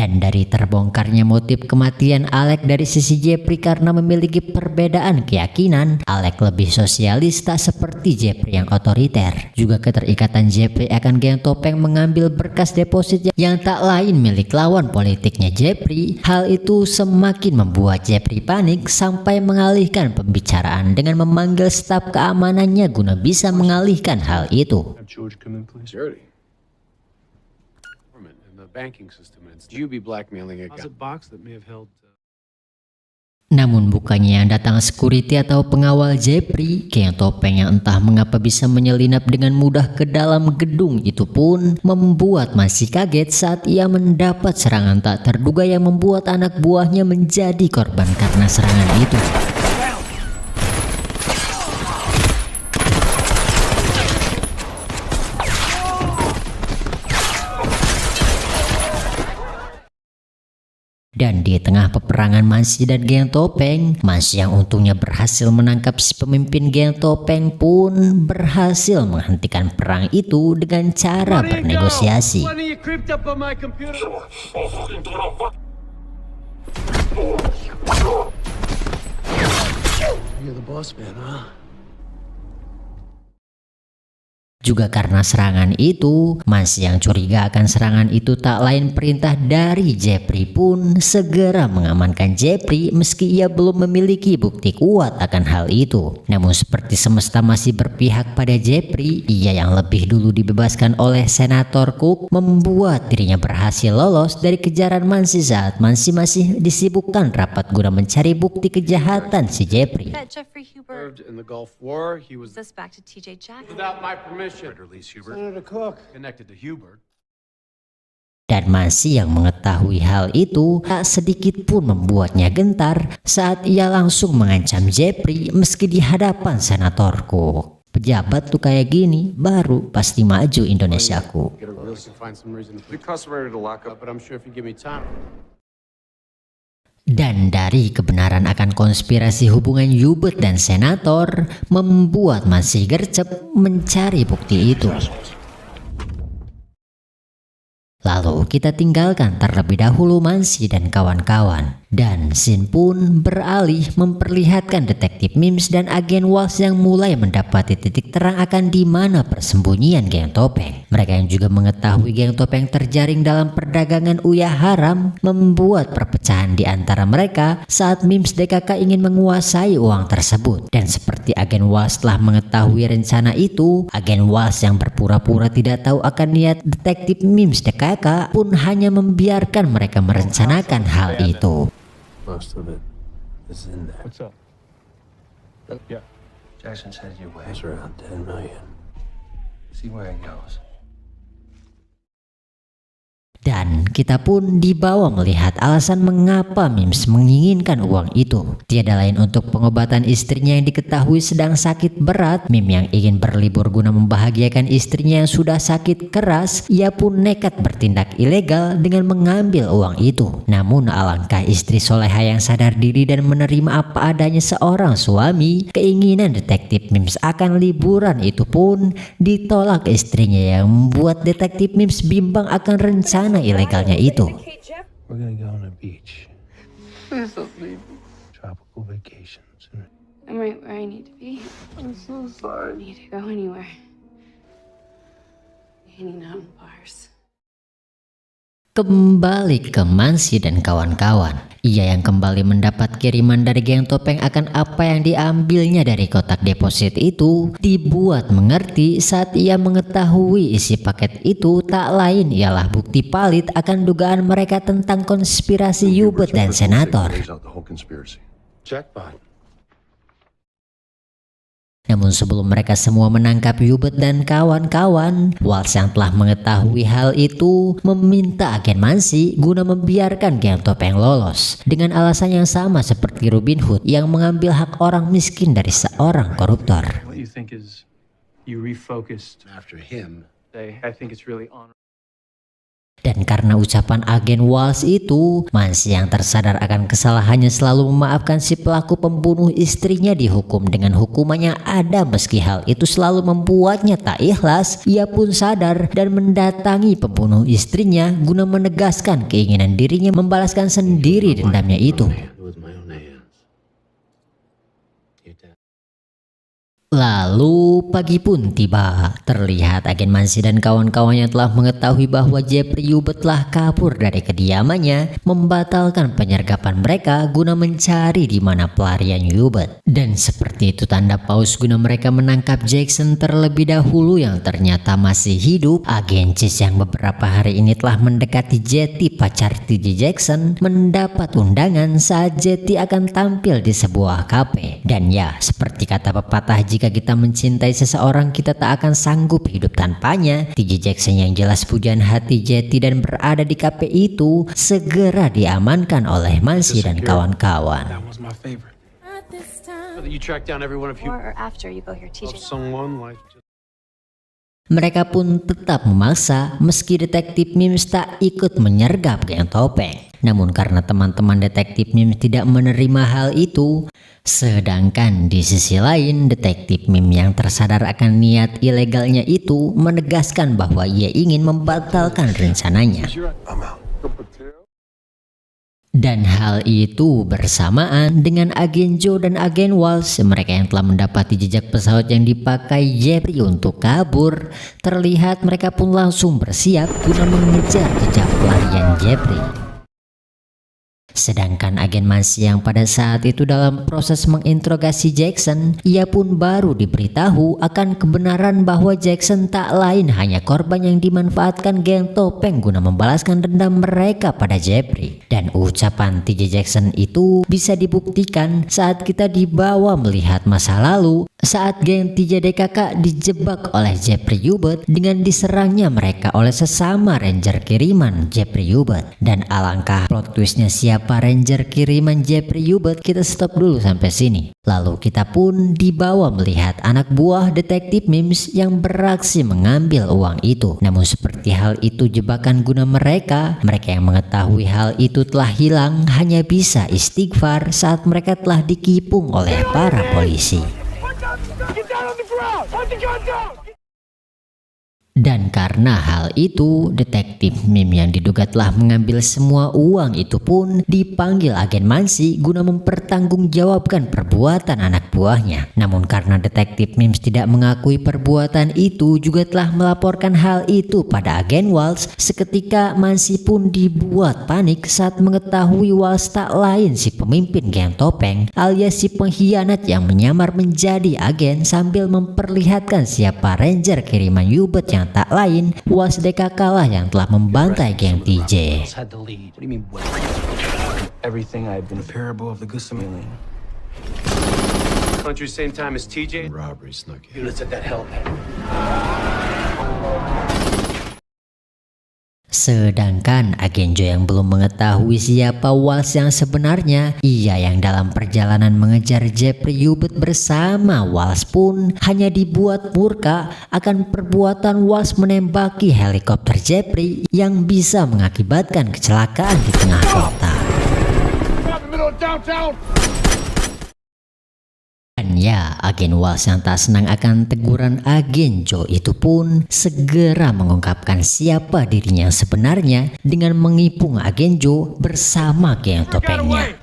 Dan dari terbongkarnya motif kematian Alec dari sisi Jeffrey karena memiliki perbedaan keyakinan, Alec lebih sosialis tak seperti Jeffrey yang otoriter. Juga keterikatan Jeffrey akan geng topeng mengambil berkas deposit yang tak lain milik lawan politiknya Jeffrey. Hal itu semakin membuat Jeffrey panik sampai mengalihkan pembicaraan dengan memanggil staf keamanannya guna bisa mengalihkan hal itu. George, come in, please. Security. In the banking system, and you be blackmailing a guy. A box that may have held. Namun bukannya yang datang security atau pengawal Jeffrey, geng topeng yang entah mengapa bisa menyelinap dengan mudah ke dalam gedung itu pun membuat Mansi kaget saat ia mendapat serangan tak terduga yang membuat anak buahnya menjadi korban karena serangan itu. Dan di tengah peperangan Mansi dan geng topeng, Mansi yang untungnya berhasil menangkap si pemimpin geng topeng pun berhasil menghentikan perang itu dengan cara bernegosiasi. You're the boss man, huh? Juga karena serangan itu, Mansi yang curiga akan serangan itu tak lain perintah dari Jeffrey pun segera mengamankan Jeffrey meski ia belum memiliki bukti kuat akan hal itu. Namun seperti semesta masih berpihak pada Jeffrey, ia yang lebih dulu dibebaskan oleh Senator Cook membuat dirinya berhasil lolos dari kejaran Mansi saat Mansi masih disibukkan rapat guna mencari bukti kejahatan si Jeffrey. Jeffrey Hubert In the Gulf War, he was this back to TJ Jack. without my permission. Senator Cook connected to Hubert. Dan Mansi yang mengetahui hal itu tak sedikit pun membuatnya gentar saat ia langsung mengancam Jeffrey meski di hadapan Senator Cook. Pejabat tuh kayak gini baru pasti maju Indonesiaku. Dan dari kebenaran akan konspirasi hubungan Hubert dan Senator membuat Mansi gercep mencari bukti itu. Lalu kita tinggalkan terlebih dahulu Mansi dan kawan-kawan. Dan scene pun beralih memperlihatkan detektif Mims dan agen Walsh yang mulai mendapati titik terang akan di mana persembunyian geng topeng. Mereka yang juga mengetahui geng topeng terjaring dalam perdagangan uyah haram membuat perpecahan di antara mereka saat Mims DKK ingin menguasai uang tersebut. Dan seperti agen Walsh telah mengetahui rencana itu, agen Walsh yang berpura-pura tidak tahu akan niat detektif Mims DKK pun hanya membiarkan mereka merencanakan hal itu. Most of it is in there. What's up? Yeah. Jackson said your weighs around 10 million. See where it goes. Dan kita pun dibawa melihat alasan mengapa Mims menginginkan uang itu. Tiada lain untuk pengobatan istrinya yang diketahui sedang sakit berat. Mim yang ingin berlibur guna membahagiakan istrinya yang sudah sakit keras, ia pun nekat bertindak ilegal dengan mengambil uang itu. Namun alangkah istri soleha yang sadar diri dan menerima apa adanya seorang suami, keinginan detektif Mims akan liburan itu pun ditolak istrinya yang membuat detektif Mims bimbang akan rencana ilegalnya itu. We're gonna go on a beach. Please don't leave me. Tropical vacations. I'm right where I need to be. I'm so I sorry. don't need to go anywhere. Hanging out in bars. Kembali ke Mansi dan kawan-kawan. Ia yang kembali mendapat kiriman dari geng topeng akan apa yang diambilnya dari kotak deposit itu dibuat mengerti saat ia mengetahui isi paket itu tak lain ialah bukti palit akan dugaan mereka tentang konspirasi Hubert dan Senator. Jackpot. Namun sebelum mereka semua menangkap Hubert dan kawan-kawan, Walsh yang telah mengetahui hal itu meminta agen Mansi guna membiarkan geng topeng lolos dengan alasan yang sama seperti Robin Hood yang mengambil hak orang miskin dari seorang koruptor. What you think is you refocused. After him. I think it's really honorable. Dan karena ucapan agen Walsh itu, Mansi yang tersadar akan kesalahannya selalu memaafkan si pelaku pembunuh istrinya dihukum dengan hukuman yang ada. Meski hal itu selalu membuatnya tak ikhlas, ia pun sadar dan mendatangi pembunuh istrinya guna menegaskan keinginan dirinya membalaskan sendiri dendamnya itu. Lalu pagi pun tiba. Terlihat agen Mansi dan kawan-kawannya telah mengetahui bahwa Jeffrey Hubert telah kabur dari kediamannya, membatalkan penyergapan mereka guna mencari di mana pelarian Hubert. Dan seperti itu tanda paus guna mereka menangkap Jackson terlebih dahulu yang ternyata masih hidup. Agen Chase yang beberapa hari ini telah mendekati Jetty, pacar TJ Jackson, mendapat undangan saat Jetty akan tampil di sebuah kafe. Dan ya, seperti kata pepatah, jika kita mencintai seseorang, kita tak akan sanggup hidup tanpanya. TJ Jackson yang jelas pujaan hati Jetty dan berada di kafe itu segera diamankan oleh Mansi dan kawan-kawan. That was my favorite. You track down every one of you. Before or after you go here, Of TJ. someone like. Mereka pun tetap memaksa meski detektif Mims tak ikut menyergap geng topeng. Namun karena teman-teman detektif Mims tidak menerima hal itu, sedangkan di sisi lain detektif Mims yang tersadar akan niat ilegalnya itu menegaskan bahwa ia ingin membatalkan rencananya. I'm out. Dan hal itu bersamaan dengan agen Joe dan agen Walsh, mereka yang telah mendapati jejak pesawat yang dipakai Jeffrey untuk kabur. Terlihat mereka pun langsung bersiap guna mengejar jejak pelarian Jeffrey. Sedangkan agen Mansi yang pada saat itu dalam proses menginterogasi Jackson, ia pun baru diberitahu akan kebenaran bahwa Jackson tak lain hanya korban yang dimanfaatkan geng topeng guna membalaskan dendam mereka pada Jeffrey. Dan ucapan TJ Jackson itu bisa dibuktikan saat kita dibawa melihat masa lalu saat geng 3DKK dijebak oleh Jeffrey Hubert dengan diserangnya mereka oleh sesama ranger kiriman Jeffrey Hubert. Dan alangkah plot twistnya siapa ranger kiriman Jeffrey Hubert, kita stop dulu sampai sini. Lalu kita pun dibawa melihat anak buah detektif Mims yang beraksi mengambil uang itu. Namun seperti hal itu jebakan guna mereka yang mengetahui hal itu telah hilang hanya bisa istighfar saat mereka telah dikipung oleh para polisi. Dan karena hal itu, detektif Mim yang diduga telah mengambil semua uang itu pun dipanggil agen Mansi guna mempertanggungjawabkan perbuatan anak buahnya. Namun karena detektif Mims tidak mengakui perbuatan itu, juga telah melaporkan hal itu pada agen Walsh. Seketika Mansi pun dibuat panik saat mengetahui Walsh tak lain si pemimpin geng topeng alias si pengkhianat yang menyamar menjadi agen sambil memperlihatkan siapa ranger kiriman Hubert yang tak lain Walsh DKK lah yang telah membantai geng TJ. Had the lead. What do you mean? Well? Everything I've been a parable of the Gusman. Country same time as TJ. Robbery snuck in. Let's at that helipad. Sedangkan agen Joe yang belum mengetahui siapa Walsh yang sebenarnya, ia yang dalam perjalanan mengejar Jeffrey Hubert bersama Walsh pun hanya dibuat murka akan perbuatan Walsh menembaki helikopter Jeffrey yang bisa mengakibatkan kecelakaan di tengah kota. Dan ya, agen Walsh yang tak senang akan teguran agen Joe itu pun segera mengungkapkan siapa dirinya yang sebenarnya dengan mengipung agen Joe bersama geng topengnya.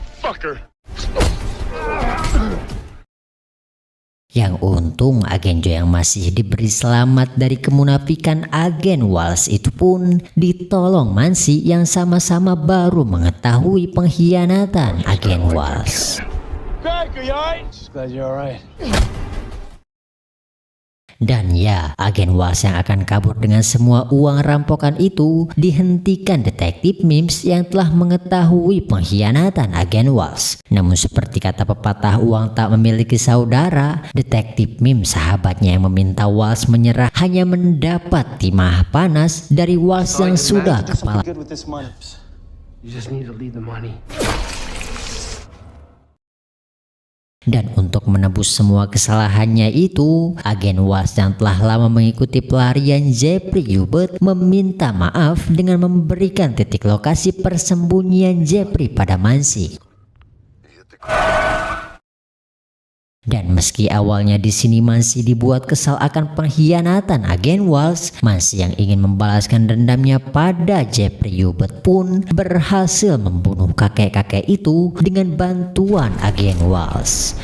Yang untung agen Joe yang masih diberi selamat dari kemunafikan agen Walsh itu pun ditolong Mansi yang sama-sama baru mengetahui pengkhianatan agen Walsh. Just glad you're alright. Dan ya, agen Walsh yang akan kabur dengan semua uang rampokan itu dihentikan detektif Mims yang telah mengetahui pengkhianatan agen Walsh. Namun seperti kata pepatah uang tak memiliki saudara, detektif Mims sahabatnya yang meminta Walsh menyerah hanya mendapat timah panas dari Walsh yang sudah kepala. You just need to leave the money. Dan untuk menebus semua kesalahannya itu, agen Walsh yang telah lama mengikuti pelarian Jeffrey Hubert meminta maaf dengan memberikan titik lokasi persembunyian Jeffrey pada Mansi. Dan meski awalnya di sini Mansi dibuat kesal akan pengkhianatan agen Walsh, Mansi yang ingin membalaskan dendamnya pada Jeffrey Hubert pun berhasil membunuh kakek-kakek itu dengan bantuan agen Walsh.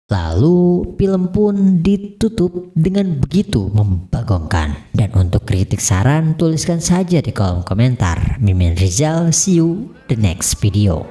Lalu film pun ditutup dengan begitu membagongkan. Dan untuk kritik saran tuliskan saja di kolom komentar. Mimin Rizal, see you the next video.